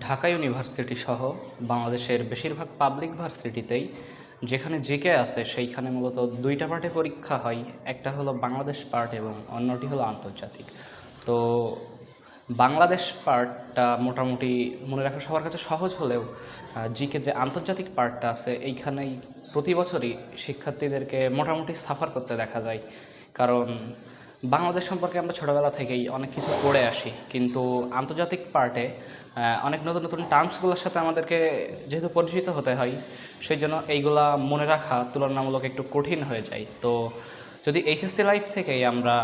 Dhaka university সহ বাংলাদেশের বেশিরভাগ পাবলিক ভার্সিটিতেই যেখানে জিকে আছে সেইখানে মূলত দুইটা পার্টে পরীক্ষা হয়। একটা হলো বাংলাদেশ পার্ট এবং অন্যটি হলো আন্তর্জাতিক। তো বাংলাদেশ পার্টটা মোটামুটি মনে রাখা সবার কাছে সহজ হলেও জিকে যে আন্তর্জাতিক পার্টটা আছে এইখানেই প্রতি বছরই শিক্ষার্থীদেরকে মোটামুটি সাফার করতে দেখা যায়। কারণ বাংলাদেশ সম্পর্কে আমরা ছোটোবেলা থেকেই অনেক কিছু পড়ে আসি, কিন্তু আন্তর্জাতিক পার্টে অনেক নতুন নতুন টার্মসগুলোর সাথে আমাদেরকে যেহেতু পরিচিত হতে হয়, সেই জন্য এইগুলা মনে রাখা তুলনামূলক একটু কঠিন হয়ে যায়। তো যদি এইচএসসি লাইফ থেকেই আমরা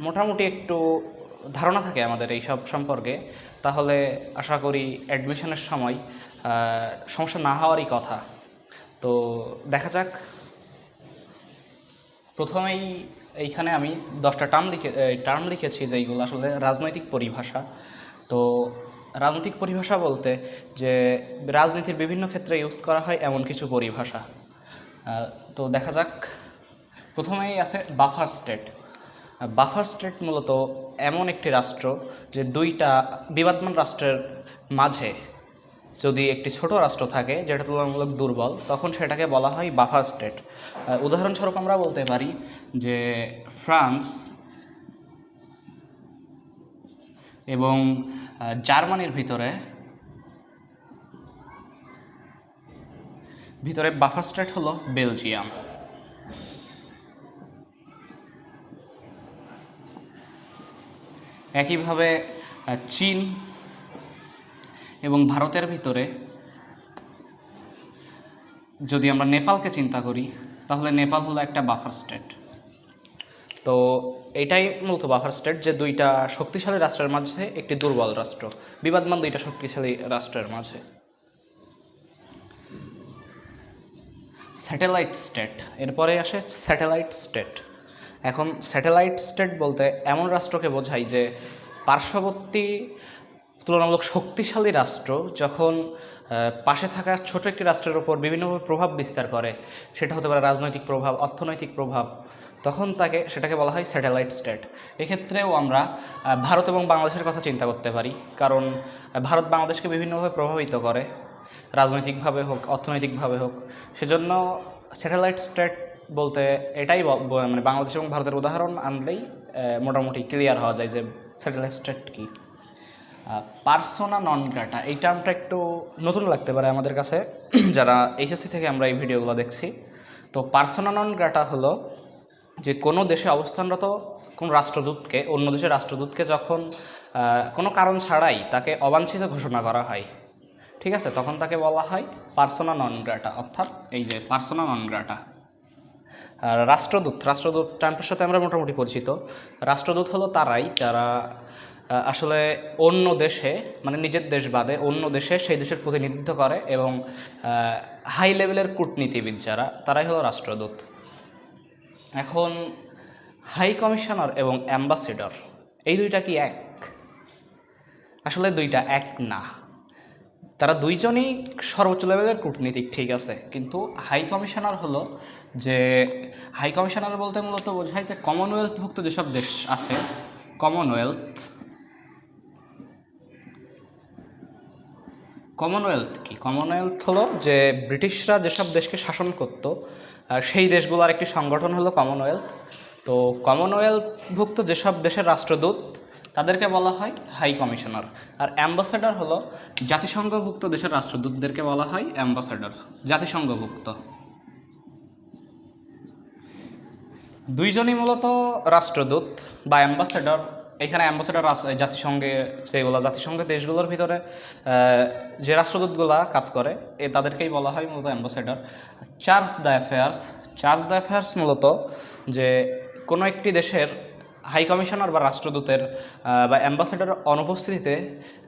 মোটামুটি একটু ধারণা থাকে আমাদের এই সব সম্পর্কে, তাহলে আশা করি অ্যাডমিশনের সময় সমস্যা না হওয়ারই কথা। তো দেখা যাক। প্রথমেই এইখানে আমি 10টা টার্ম লিখেছি যেইগুলো আসলে রাজনৈতিক পরিভাষা। তো রাজনৈতিক পরিভাষা বলতে যে রাজনীতির বিভিন্ন ক্ষেত্রে ইউজ করা হয় এমন কিছু পরিভাষা। তো দেখা যাক। প্রথমেই আছে বাফার স্টেট। বাফার স্টেট মূলত এমন একটি রাষ্ট্র যে দুইটা বিবাদমান রাষ্ট্রের মাঝে যদি একটি ছোট রাষ্ট্র থাকে যেটা তুলনামূলক দুর্বল, তখন সেটাকে বলা হয় বাফার স্টেট। উদাহরণস্বরূপ আমরা বলতে পারি যে ফ্রান্স এবং জার্মানির ভিতরে বাফার স্টেট হলো বেলজিয়াম। একইভাবে চীন এবং ভারতের ভিতরে যদি আমরা নেপালকে চিন্তা করি, তাহলে নেপাল হলো একটা বাফার স্টেট। তো এটাই মূলত বাফার স্টেট, যে দুইটা শক্তিশালী রাষ্ট্রের মাঝে একটি দুর্বল রাষ্ট্র, বিবাদমান দুইটা শক্তিশালী রাষ্ট্রের মাঝে। স্যাটেলাইট স্টেট, এরপরে আসে স্যাটেলাইট স্টেট। এখন স্যাটেলাইট স্টেট বলতে এমন রাষ্ট্রকে বোঝায় যে পার্শ্ববর্তী তুলনামূলক শক্তিশালী রাষ্ট্র যখন পাশে থাকা ছোট একটি রাষ্ট্রের ওপর বিভিন্নভাবে প্রভাব বিস্তার করে, সেটা হতে পারে রাজনৈতিক প্রভাব, অর্থনৈতিক প্রভাব, তখন সেটাকে বলা হয় স্যাটেলাইট স্টেট। এক্ষেত্রেও আমরা ভারত এবং বাংলাদেশের কথা চিন্তা করতে পারি, কারণ ভারত বাংলাদেশকে বিভিন্নভাবে প্রভাবিত করে, রাজনৈতিকভাবে হোক, অর্থনৈতিকভাবে হোক। সেজন্য স্যাটেলাইট স্টেট বলতে এটাই মানে বাংলাদেশ এবং ভারতের উদাহরণ আনলেই মোটামুটি ক্লিয়ার হওয়া যায় যে স্যাটেলাইট স্টেট কী। পার্সোনা নন গ্রাটা, এই টার্মটা একটু নতুন লাগতে পারে আমাদের কাছে যারা এইচএসসি থেকে আমরা এই ভিডিওগুলো দেখছি। তো পার্সোনা নন গ্রাটা হলো যে কোনো দেশে অবস্থানরত কোনো রাষ্ট্রদূতকে, অন্য দেশের রাষ্ট্রদূতকে যখন কোনো কারণ ছাড়াই তাকে অবাঞ্ছিত ঘোষণা করা হয়, ঠিক আছে, তখন তাকে বলা হয় পার্সোনা নন গ্রাটা, অর্থাৎ এই যে পার্সোনা নন গ্রাটা। আর রাষ্ট্রদূত টার্মটার সাথে আমরা মোটামুটি পরিচিত। রাষ্ট্রদূত হলো তারাই যারা আসলে অন্য দেশে, মানে নিজের দেশ বাদে অন্য দেশে সেই দেশের প্রতিনিধিত্ব করে, এবং হাই লেভেলের কূটনীতিবিদ যারা, তারাই হলো রাষ্ট্রদূত। এখন হাই কমিশনার এবং অ্যাম্বাসেডর, এই দুইটা কি এক? আসলে দুইটা এক না। তারা দুইজনই সর্বোচ্চ লেভেলের কূটনীতিক, ঠিক আছে, কিন্তু হাই কমিশনার হলো যে, হাই কমিশনার বলতে মূলত বোঝায় যে কমনওয়েলথভুক্ত যেসব দেশ আছে, কমনওয়েলথ কি? কমনওয়েলথ হলো যে ব্রিটিশরা যেসব দেশকে শাসন করত, সেই দেশগুলোর একটি সংগঠন হলো কমনওয়েলথ। তো কমনওয়েলথভুক্ত যেসব দেশের রাষ্ট্রদূত, তাদেরকে বলা হয় হাই কমিশনার। আর অ্যাম্বাসেডর হলো জাতিসংঘভুক্ত দেশের রাষ্ট্রদূতদেরকে বলা হয় অ্যাম্বাসেডর, জাতিসংঘভুক্ত। দুইজনই মূলত রাষ্ট্রদূত বা অ্যাম্বাসেডর। এখানে অ্যাম্বাসেডর জাতিসংঘে, জাতিসংঘের দেশগুলোর ভিতরে যে রাষ্ট্রদূতগুলা কাজ করে, তাদেরকেই বলা হয় মূলত অ্যাম্বাসেডর। চার্জ দ্য অ্যাফেয়ার্স মূলত যে কোনো একটি দেশের হাই কমিশনার বা রাষ্ট্রদূতের বা অ্যাম্বাসেডর অনুপস্থিতিতে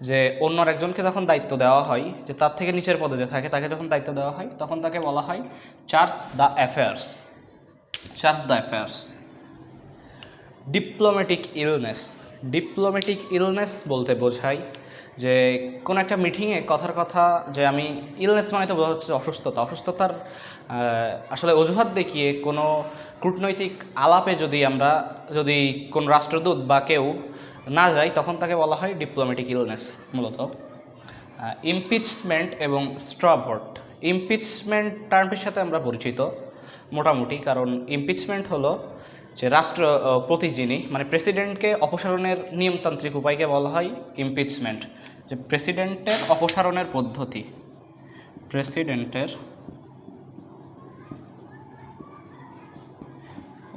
যে অন্য একজনকে যখন দায়িত্ব দেওয়া হয়, যে তার থেকে নিচের পদে যে থাকে, তাকে যখন দায়িত্ব দেওয়া হয়, তখন তাকে বলা হয় charge the affairs. Diplomatic illness বলতে বোঝায় যে কোনো একটা মিটিংয়ে কথার কথা, যে আমি ইলনেস মানে তো বোঝা হচ্ছে অসুস্থতার আসলে অজুহাত দেখিয়ে কোনো কূটনৈতিক আলাপে যদি কোনো রাষ্ট্রদূত বা কেউ না যায়, তখন তাকে বলা হয় ডিপ্লোম্যাটিক ইলনেস মূলত। ইমপিচমেন্ট এবং স্ট্র ভোট। ইমপিচমেন্ট টার্মটির সাথে আমরা পরিচিত মোটামুটি, কারণ ইমপিচমেন্ট হলো যে রাষ্ট্রপতি যিনি মানে প্রেসিডেন্টকে অপসারণের নিয়মতান্ত্রিক উপায়কে বলা হয় ইমপিচমেন্ট, যে প্রেসিডেন্টের অপসারণের পদ্ধতি, প্রেসিডেন্টের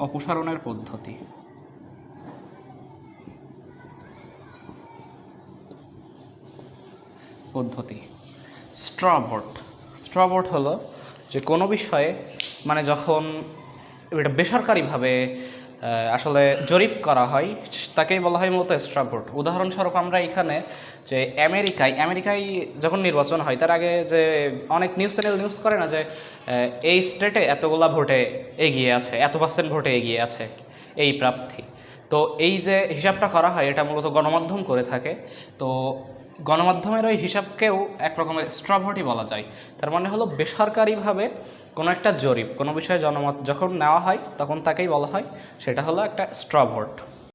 অপসারণের পদ্ধতি। Straw vote. স্ট্র ভোট হলো যে কোনো বিষয়ে মানে যখন এটা বেসরকারিভাবে আসলে জরিপ করা হয় তাকেই বলা হয় মূলত স্ট্র ভোট। উদাহরণস্বরূপ আমরা এখানে যে আমেরিকায় যখন নির্বাচন হয় তার আগে যে অনেক নিউজ চ্যানেল নিউজ করে না যে এই স্টেটে এতগুলা ভোটে এগিয়ে আছে, এত পার্সেন্ট ভোটে এগিয়ে আছে এই প্রার্থী। তো এই যে হিসাবটা করা হয় এটা মূলত গণমাধ্যম করে থাকে। তো গণমাধ্যমের ওই হিসাবকেও এক রকমের স্ট্র ভোটই বলা যায়। তার মানে হলো বেসরকারিভাবে কোনো একটা জরিপ, কোনো বিষয়ে জনমত যখন নেওয়া হয় তখন তাকেই বলা হয় সেটা হলো একটা স্ট্র ভোট।